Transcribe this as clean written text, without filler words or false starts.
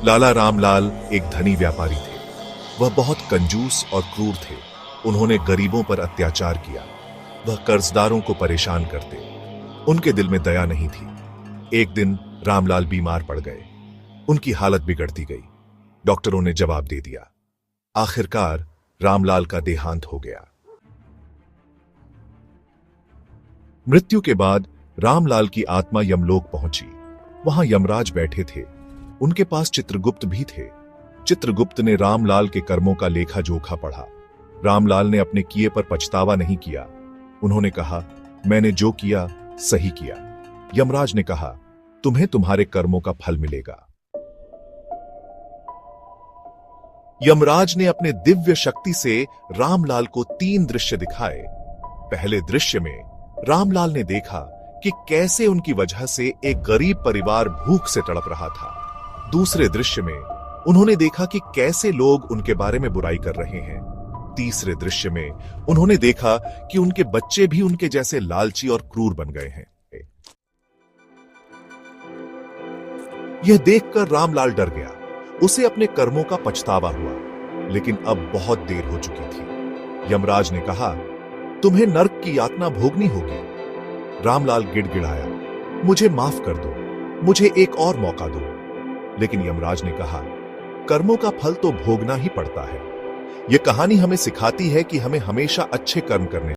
लाला रामलाल एक धनी व्यापारी थे। वह बहुत कंजूस और क्रूर थे। उन्होंने गरीबों पर अत्याचार किया। वह कर्जदारों को परेशान करते। उनके दिल में दया नहीं थी। एक दिन रामलाल बीमार पड़ गए। उनकी हालत बिगड़ती गई। डॉक्टरों ने जवाब दे दिया। आखिरकार रामलाल का देहांत हो गया। मृत्यु के बाद रामलाल की आत्मा यमलोक पहुंची। वहां यमराज बैठे थे। उनके पास चित्रगुप्त भी थे। चित्रगुप्त ने रामलाल के कर्मों का लेखा जोखा पढ़ा। रामलाल ने अपने किए पर पछतावा नहीं किया। उन्होंने कहा, मैंने जो किया सही किया। यमराज ने कहा, तुम्हें तुम्हारे कर्मों का फल मिलेगा। यमराज ने अपने दिव्य शक्ति से रामलाल को 3 दृश्य दिखाए। पहले दृश्य में रामलाल ने देखा कि कैसे उनकी वजह से एक गरीब परिवार भूख से तड़प रहा था। दूसरे दृश्य में उन्होंने देखा कि कैसे लोग उनके बारे में बुराई कर रहे हैं। तीसरे दृश्य में उन्होंने देखा कि उनके बच्चे भी उनके जैसे लालची और क्रूर बन गए हैं। यह देखकर रामलाल डर गया। उसे अपने कर्मों का पछतावा हुआ, लेकिन अब बहुत देर हो चुकी थी। यमराज ने कहा, तुम्हें नर्क की यातना भोगनी होगी। रामलाल गिड़गिड़ाया, मुझे माफ कर दो, मुझे एक और मौका दो। लेकिन यमराज ने कहा, कर्मों का फल तो भोगना ही पड़ता है। यह कहानी हमें सिखाती है कि हमें हमेशा अच्छे कर्म करने